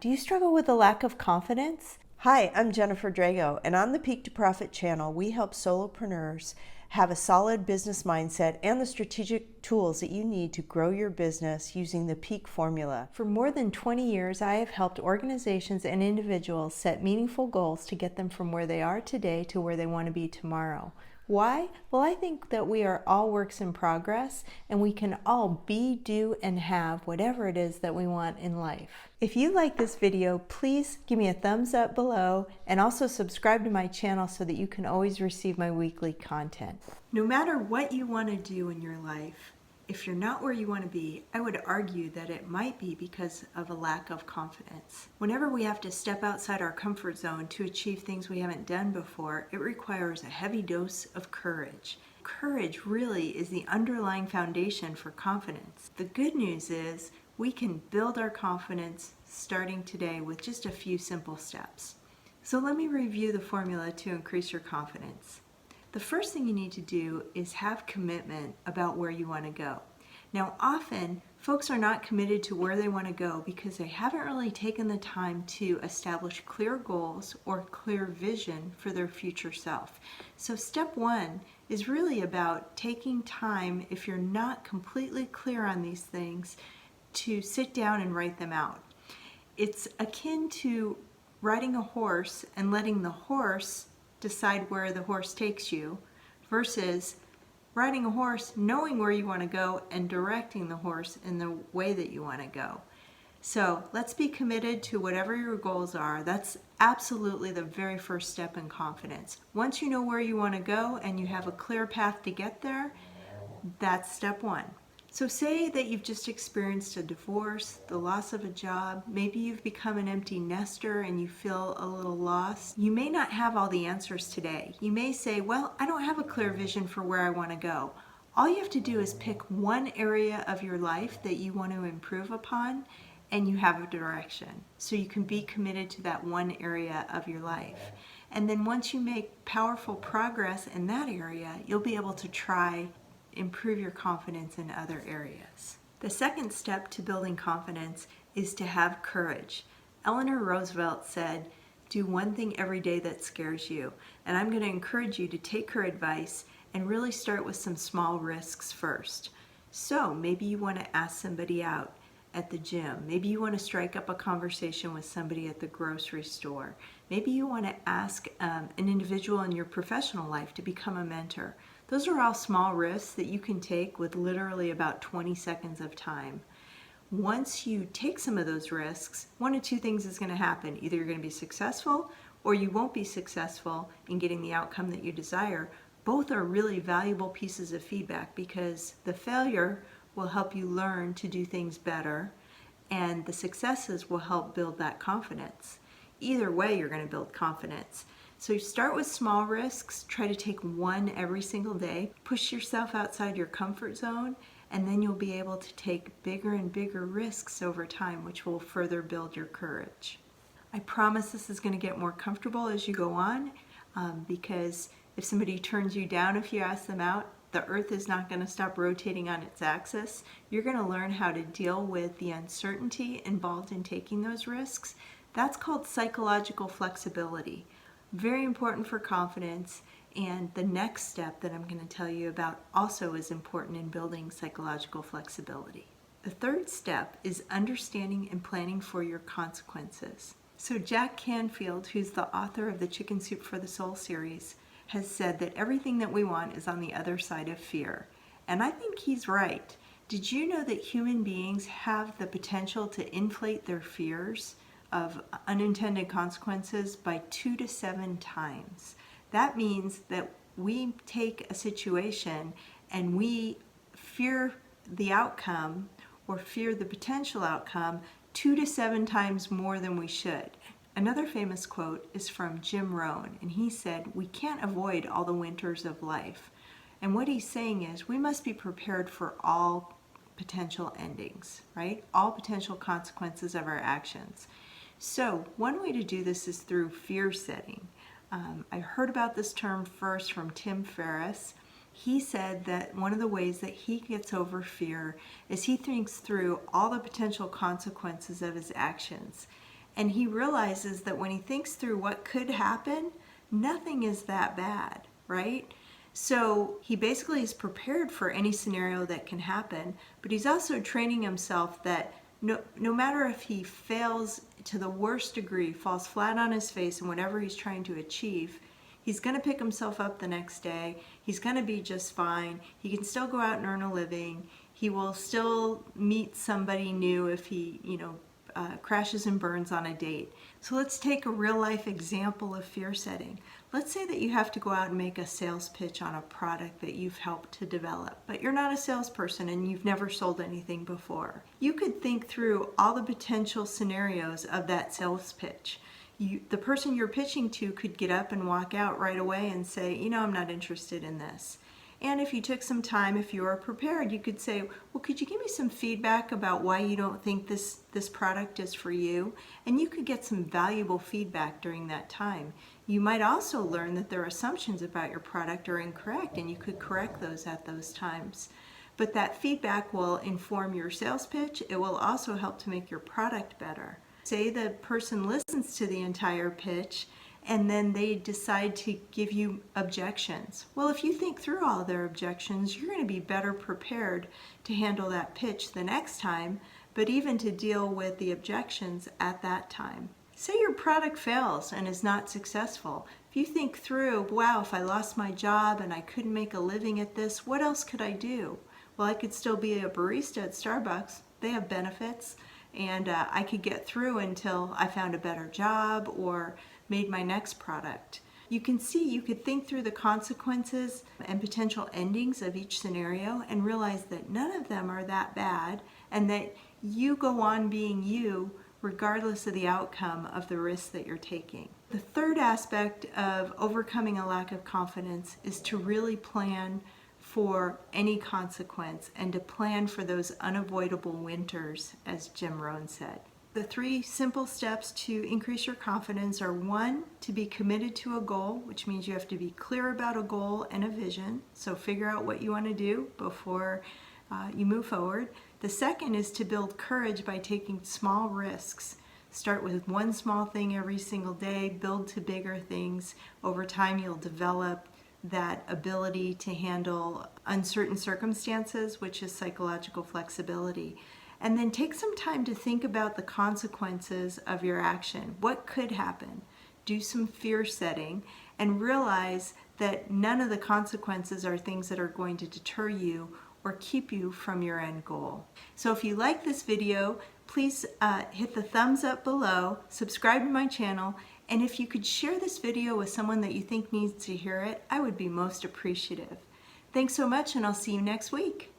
Do you struggle with a lack of confidence? Hi, I'm Jennifer Drago, and on the Peak to Profit channel, we help solopreneurs have a solid business mindset and the strategic tools that you need to grow your business using the Peak formula. For more than 20 years, I have helped organizations and individuals set meaningful goals to get them from where they are today to where they want to be tomorrow. Why? Well, I think that we are all works in progress and we can all be, do, and have whatever it is that we want in life. If you like this video, please give me a thumbs up below and also subscribe to my channel so that you can always receive my weekly content. No matter what you want to do in your life, if you're not where you want to be, I would argue that it might be because of a lack of confidence. Whenever we have to step outside our comfort zone to achieve things we haven't done before, it requires a heavy dose of courage. Courage really is the underlying foundation for confidence. The good news is we can build our confidence starting today with just a few simple steps. So let me review the formula to increase your confidence. The first thing you need to do is have commitment about where you want to go. Now, often folks are not committed to where they want to go because they haven't really taken the time to establish clear goals or clear vision for their future self. So step one is really about taking time, if you're not completely clear on these things, to sit down and write them out. It's akin to riding a horse and letting the horse decide where the horse takes you versus riding a horse, knowing where you want to go and directing the horse in the way that you want to go. So let's be committed to whatever your goals are. That's absolutely the very first step in confidence. Once you know where you want to go and you have a clear path to get there, that's step one. So say that you've just experienced a divorce, the loss of a job, maybe you've become an empty nester and you feel a little lost. You may not have all the answers today. You may say, well, I don't have a clear vision for where I want to go. All you have to do is pick one area of your life that you want to improve upon and you have a direction. So you can be committed to that one area of your life. And then once you make powerful progress in that area, you'll be able to improve your confidence in other areas. The second step to building confidence is to have courage. Eleanor Roosevelt said, do one thing every day that scares you. And I'm going to encourage you to take her advice and really start with some small risks first. So maybe you want to ask somebody out at the gym. Maybe you want to strike up a conversation with somebody at the grocery store. Maybe you want to ask an individual in your professional life to become a mentor. Those are all small risks that you can take with literally about 20 seconds of time. Once you take some of those risks, one of two things is going to happen. Either you're going to be successful or you won't be successful in getting the outcome that you desire. Both are really valuable pieces of feedback because the failure will help you learn to do things better and the successes will help build that confidence. Either way, you're going to build confidence. So you start with small risks, try to take one every single day, push yourself outside your comfort zone, and then you'll be able to take bigger and bigger risks over time, which will further build your courage. I promise this is going to get more comfortable as you go on, because if somebody turns you down if you ask them out, the earth is not going to stop rotating on its axis. You're going to learn how to deal with the uncertainty involved in taking those risks. That's called psychological flexibility. Very important for confidence, and the next step that I'm going to tell you about also is important in building psychological flexibility. The third step is understanding and planning for your consequences. So Jack Canfield, who's the author of the Chicken Soup for the Soul series, has said that everything that we want is on the other side of fear. And I think he's right. Did you know that human beings have the potential to inflate their fears of unintended consequences by 2 to 7 times? That means that we take a situation and we fear the outcome or fear the potential outcome 2 to 7 times more than we should. Another famous quote is from Jim Rohn, and he said, "We can't avoid all the winters of life." And what he's saying is we must be prepared for all potential endings, right? All potential consequences of our actions. So one way to do this is through fear setting. I heard about this term first from Tim Ferriss. He said that one of the ways that he gets over fear is he thinks through all the potential consequences of his actions. And he realizes that when he thinks through what could happen, nothing is that bad, right? So he basically is prepared for any scenario that can happen, but he's also training himself that no matter if he fails to the worst degree, falls flat on his face in whatever he's trying to achieve, he's going to pick himself up the next day. He's going to be just fine. He can still go out and earn a living. He will still meet somebody new if he, crashes and burns on a date. So let's take a real life example of fear setting. Let's say that you have to go out and make a sales pitch on a product that you've helped to develop, but you're not a salesperson and you've never sold anything before. You could think through all the potential scenarios of that sales pitch. The person you're pitching to could get up and walk out right away and say, I'm not interested in this. And if you took some time, if you were prepared, you could say, well, could you give me some feedback about why you don't think this product is for you? And you could get some valuable feedback during that time. You might also learn that their assumptions about your product are incorrect, and you could correct those at those times. But that feedback will inform your sales pitch. It will also help to make your product better. Say the person listens to the entire pitch and then they decide to give you objections. Well, if you think through all their objections, you're going to be better prepared to handle that pitch the next time, but even to deal with the objections at that time. Say your product fails and is not successful. If you think through, wow, if I lost my job and I couldn't make a living at this, what else could I do? Well, I could still be a barista at Starbucks. They have benefits. And I could get through until I found a better job or made my next product. You can think through the consequences and potential endings of each scenario and realize that none of them are that bad and that you go on being you regardless of the outcome of the risks that you're taking. The third aspect of overcoming a lack of confidence is to really plan for any consequence and to plan for those unavoidable winters, as Jim Rohn said. The 3 simple steps to increase your confidence are: 1, to be committed to a goal, which means you have to be clear about a goal and a vision. So figure out what you want to do before you move forward. The second is to build courage by taking small risks. Start with one small thing every single day, build to bigger things. Over time, you'll develop that ability to handle uncertain circumstances, which is psychological flexibility. And then take some time to think about the consequences of your action. What could happen? Do some fear setting and realize that none of the consequences are things that are going to deter you or keep you from your end goal. So if you like this video, please hit the thumbs up below, subscribe to my channel, and if you could share this video with someone that you think needs to hear it, I would be most appreciative. Thanks so much, and I'll see you next week.